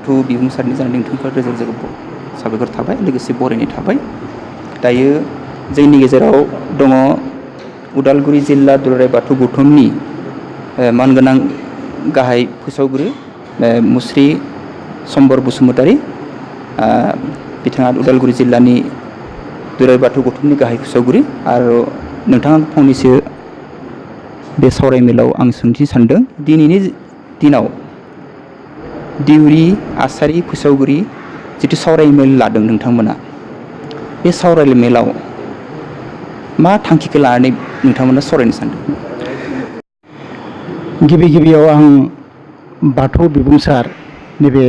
बाथौ बिबुंसारनि जानानै नोंथांखौ रोजा रोजा साबायखर थाबाय, लोगोसे बरायनाय थाबाय। दायो जोंनि गेजेराव दङ उदालगुरि जिल्ला दुलाराय बाथौ गौथुमनि मानगोनां गाहाय फोसावगिरि मुस्रि सम्बर बसुमतारी। बिथाङा उदालगुरि जिल्लानि दुलाराय बाथौ गौथुमनि गाहाय फोसावगिरि। आरो नोंथाङा फंनैसो बे सावरायमेलाव आं सोंथि सानदों। दिनैनि दिनाव दिउरि आसारि फोसावगिरि जिथु सावरायमेल लादों नोंथांमोना, बे सावरायमेलाव मा थांखिखौ लानानै नोंथांमोना सावरायनो सानदों? गिबि गिबियाव आं बाथौ बिबुंसार नैबे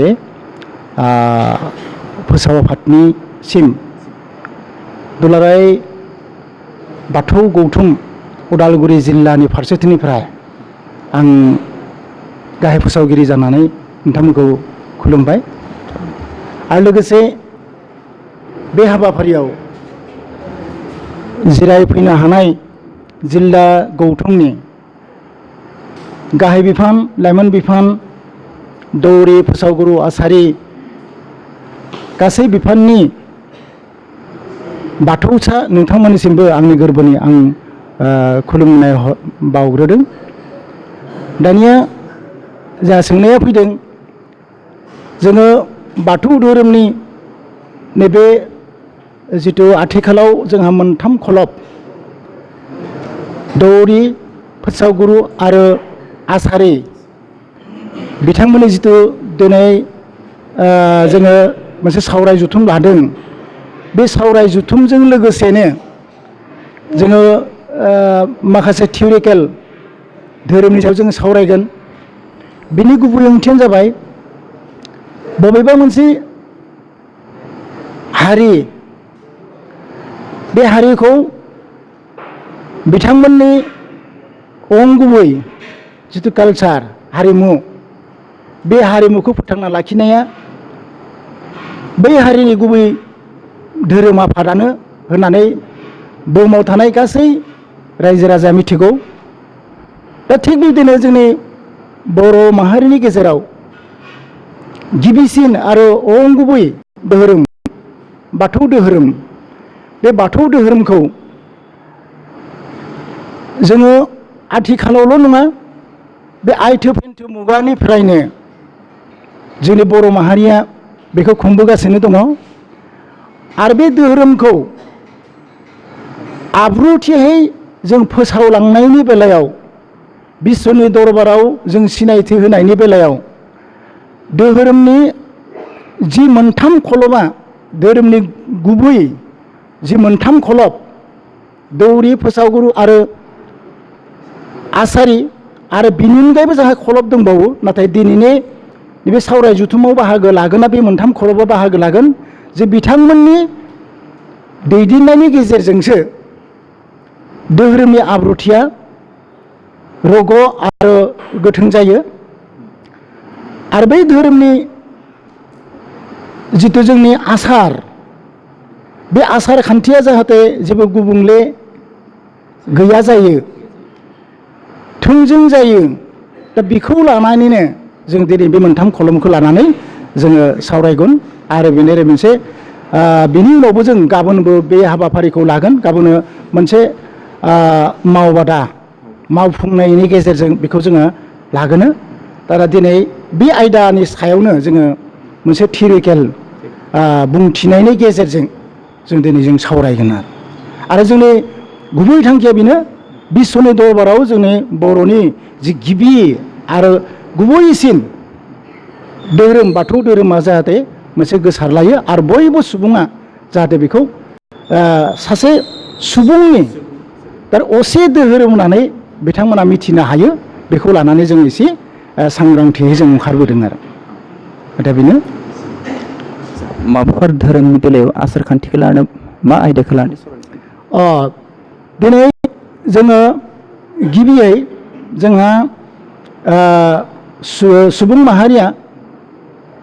फोसाव आफादनिसिम दुलाराय बाथौ गौथुम उदालगुरि जिल्लानि फारसेथिंनिफ्राय आं गाहाय फोसावगिरि जानानै नोंथांमोनखौ खुलुमबाय। आरो लोगोसे बे हाबाफारियाव जिरायफैनो हानाय जिल्ला गौथुमनि गाहाय बिफान, लाइमोन बिफान, दौरि, फोसावगुरु, आसारि गासै बिफाननि बाथौसा नोंथांमोननिसिमबो आंनि गोरबोनि आं खुलुमनाय बावग्रोदों। दानिया जा सोंनाया फैदों, जोङो बाथौ धोरोमनि नैबे जिथु आथिखालाव जोंहा मोनथाम खलब दौरि, फोसावगुरु आरो आसारि बिथांमोननि जिथु दिनै जोङो मोनसे सावराय जथुम लादों। बे सावराय जथुमजों लोगोसेनो जोङो माखासे थियरिकेल धोरोमनि सायाव जोङो सावरायगोन। बिनि गुबै ओंथियानो जाबाय बबेबा मोनसे हारि, बे हारिखौ बिथांमोननि अंगुबै जिथु कालचार, हारिमु, बे हारिमुखौ फोथांना लाखिनाया बै हारिनि गुबै धोरोम आफादानो होननानै बुहुमाव थानाय गासै रायजो राजा मिथिगौ। दा थिग बिदिनो जोंनि बर' माहारिनि गेजेराव गिबिसिन आरो अंगुबै धोरोम बाथौ धोरोम, बे बाथौ धोरोमखौ जोङो आथिखालावल' नङा, बे आयथो फायथो मुगानिफ्रायनो जोंनि बर' माहारिया बेखौ खुंबोगासिनो दङ। आरो बे धोरोमखौ आब्रुथियै जों फोसावलांनायनि बेलायाव, बिश्वनि दरबाराव जों सिनायथि होनायनि बेलायाव धोरोमनि जि मोनथाम खलबा, धोरोमनि गुबै जि मोनथाम खलब दौरि, फोसावगुरु आरो आसारि, आरो बिनि अनगायैबो जोंहा खलब दंबावो। नाथाय दिनैनि नैबे सावराय जथुमाव बाहागो लागोना बे मोनथाम खलबाव बाहागो लागोन जे बिथांमोननि दैदेननायनि गेजेरजोंसो धोरोमनि आब्रुथिया रग' आरो गोथों जायो। आरो बै धोरोमनि जिथु जोंनि आसार, बे आसार खान्थिया जाहाथे जेबो गुबुंले गैया जायो, थोंजों जायो। दा बेखौ लानानैनो जों दिनै बे मोनथाम खलमखौ लानानै जोङो सावरायगोन। आरो बेनो मोनसे बिनि उनावबो जों गाबोनबो बे हाबाफारिखौ लागोन। गाबोन मोनसे मावबादा मावफुंनायनि गेजेरजों बेखौ जोङो लागोन। दा दिनै बे आयदानि सायावनो जोङो मोनसे थियरिकेल बुंथिनायनि गेजेरजों जों दिनै जों सावरायगोन। आरो जोंनि गुबै थांखिया बेनो, बिश्वनि दरबाराव जोंनि बर'नि जि गिबि आरो गुबैसिन धोरोम बाथौ धोरोमा जाहाथे मोनसे गोसारलायो आरो बयबो सुबुङा जाहाथे बेखौ सासे सुबुंनि असे धोरोम होननानै बिथांमोना मिथिनो हायो। बेखौ लानानै जों एसे सांग्रांथियै जों ओंखारबोदों। आरो दा बेनो माबाफोर धोरोमनि बेलायाव आसार खान्थिखौ लानो मा आयदाखौ लानो दिनै जोङो गिबियै जोंहा सुबुं माहारिया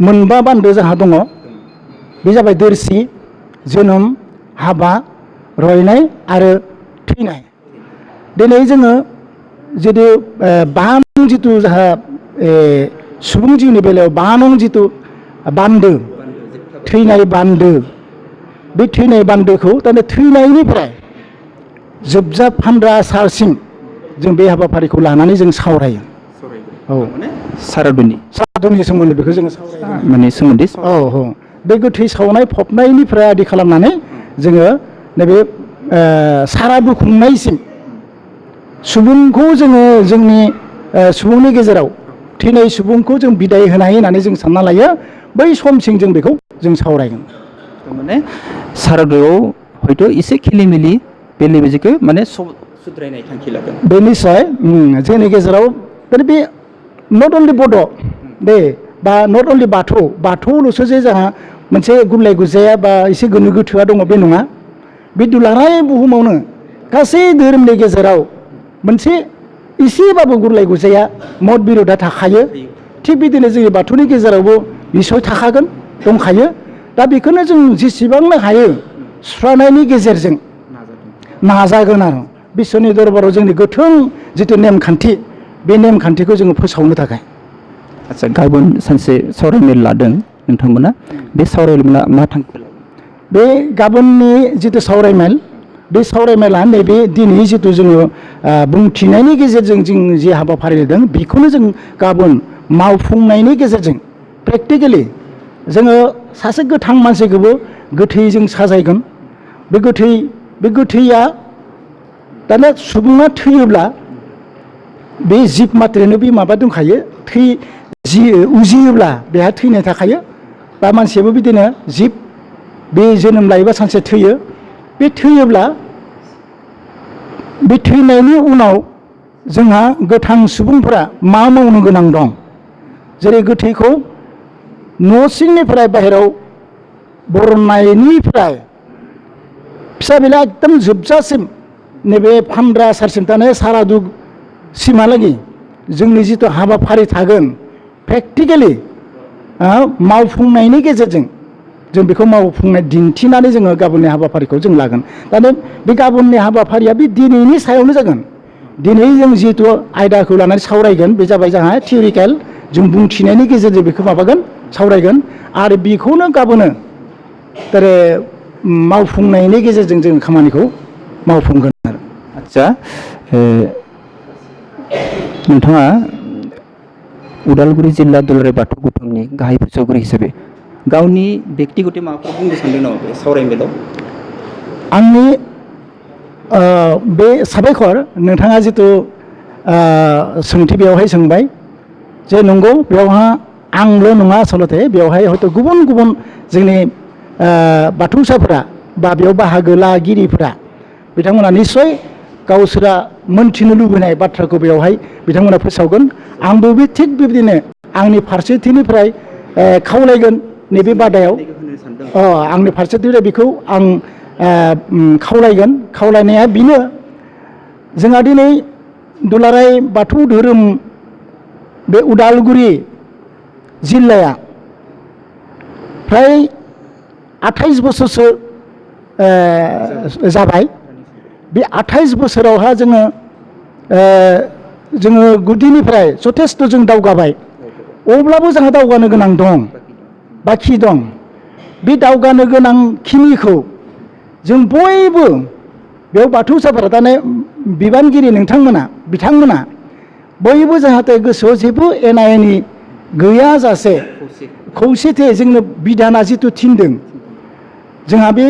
मोनबा बान्दो जोंहा दङ। बे जाबाय दोरसि, जोनोम, हाबा, रयनाय आरो थैनाय। दिनै जोङो जुदि 5 नं जिथु जोंहा सुबुं जिउनि बेलायाव 5 नं जिथु बान्दो थैनाय बान्दो बे थैनाय बान्दोखौ दाना थैनायनिफ्राय जोबजाब फानग्रा आसारसिम जों बे हाबाफारिखौ लानानै जों सावरायो। औ सारादुनि सोमोन्दै बेखौ जोङो सावरायो माने सोमोन्दै औ औ बे गोथै सावनाय फबनायनिफ्राय आदि खालामनानै जोङो नैबे सारादु खुंनायसिम सुबुंखौ जोङो जोंनि सुबुंनि गेजेराव थैनाय सुबुंखौ जों बिदाय होनाय होननानै जों सानना लायो। बै समसिम जों बेखौ जों सावरायगोन। माने सारादुआव हयथ' एसे खिलिमिलि बेले बेजेखौ माने सुद्रायनाय थांखि लागोन। बे निस्सय जोंनि गेजेराव बे नट अनलि बड' दे बा नट अनलि बाथौल'सो जे जोंहा मोनसे गुलाय गुजाया बा एसे गोनो गोथोआ दङ बे नङा। बे दुलाराय बुहुमावनो गासै धोरोमनि गेजेराव मोनसे एसेबाबो गुलाय गुजाया मत बिर'धा थाखायो। थिग बिदिनो जोंनि बाथौनि गेजेरावबो निस्सय थाखागोन दंखायो। दा बेखौनो जों जेसेबांनो हायो सुस्रांनायनि गेजेरजों नाजागोन आरो बिश्वनि दरबाराव जोंनि गोथों जिथु नेमखान्थि बे नेमखान्थिखौ जोङो फोसावनो थाखाय। आदसा गाबोन सानसे सावरायमेल लादों नोंथांमोना बे सावरायमेला मा थांखि लागोन? बे गाबोननि जिथु सावरायमेल बे सावरायमेला नैबे दिनै जिथु जोङो बुंथिनायनि गेजेरजों जों जे हाबाफारि लादों बेखौनो जों गाबोन मावफुंनायनि गेजेरजों प्रेक्टिकेलि जोङो सासे गोथां मानसिखौबो गोथैजों साजायगोन। बे गोथैया दाना सुबुङा थैयोब्ला बे जिब मात्रनो बे माबा दंखायो उजियोब्ला बेहा थैनाय थाखायो बा मानसियाबो बिदिनो जिब बे जोनोम लायोबा सानसे थैयो। बे थैयोब्ला बे थैनायनि उनाव जोंहा गोथां सुबुंफोरा मा मावनो गोनां दं। जेरै गोथैखौ न' सिंनिफ्राय बाहेराव बरननायनिफ्राय फिसा बेला एकदम जोबजासिम नैबे फानग्रा आसारसिम थानाय सारादु सिमहालागै जोंनि जिथु हाबाफारि थागोन प्रेक्टिकेलि मावफुंनायनि गेजेरजों जों बेखौ मावफुंनाय दिन्थिनानै जोङो गाबोननि हाबाफारिखौ जों लागोन। दा बे गाबोननि हाबाफारिया बे दिनैनि सायावनो जागोन। दिनै जों जिथु आयदाखौ लानानै सावरायगोन बे जाबाय जोंहा थियरिकेल जों बुंथिनायनि गेजेरजों बेखौ माबागोन सावरायगोन आरो बेखौनो गाबोनो मावफुंनायनि गेजेरजों जों खामानिखौ मावफुंगोन आरो। आदसा नोंथाङा उदालगुरि जिल्ला दुलाराय बाथौ गौथुमनि गाहाय फोसावगिरि हिसाबै गावनि बेक्तिगत माबाफोर बुंनो सानदों नामा बे सावरायमेलाव? आंनि बे साबायखर नोंथाङा जिथु सोंथि बेवहाय सोंबाय जे नंगौ बेवहा आंल' नङा आसलथे बेवहाय हयथ' गुबुन गुबुन जोंनि बाथौसाफोरा बा बेयाव बाहागो लागिरिफोरा बिथांमोना निस्सय गावसोरा मोनथिनो लुबैनाय बाथ्राखौ बेवहाय बिथांमोना फोसावगोन। आंबो बे थिग बेबायदिनो आंनि फारसेथिंनिफ्राय खावलायगोन नैबे बादायाव आंनि फारसेथिंनिफ्राय बेखौ आं खावलायगोन। खावलायनाया बेनो जोंहा दिनै दुलाराय बाथौ धोरोम बे उदालगुरि जिल्लाया फ्राय 28 बोसोरसो जाबाय। बे 28 बोसोरावहा जोङो गुदिनिफ्राय जथेस्थ' जों दावगाबाय। अब्लाबो जोंहा दावगानो गोनां दं बाखि दं। बे दावगानो गोनां खिनिखौ जों बयबो बेयाव बाथौसाफोरा थारमाने बिबानगिरि बिथांमोना बयबो जाहाथे गोसोआव जेबो एना एनि गैयाजासे खौसेथि जोंनो बिधाना जिथु थिनदों जोंहा बे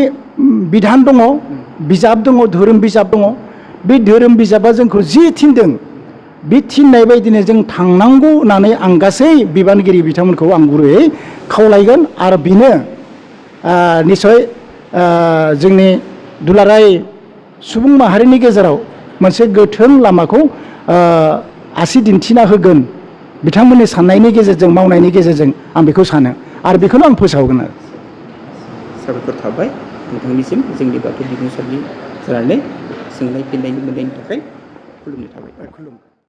बिधान दङ बिजाब दङ धोरोम बिजाब दङ। बे धोरोम बिजाबा जोंखौ जि थिनदों बे थिननाय बायदिनो जों थांनांगौ होननानै आं गासै बिबानगिरि बिथांमोनखौ आं गुरैयै खावलायगोन। आरो बेनो निस्सय जोंनि दुलाराय सुबुं माहारिनि गेजेराव मोनसे गोथों लामाखौ आसि दिन्थिना होगोन बिथांमोननि साननायनि गेजेरजों मावनायनि गेजेरजों आं बेखौ सानो आरो बेखौनो आं फोसावगोन आरो। साबायखर थाबाय नोंथांनिसिम जोंनि बाथौ बिबुंसारनि जानानै सोंनाय फिन्नायनि मोननायनि थाखाय खुलुमनाय थाबाय।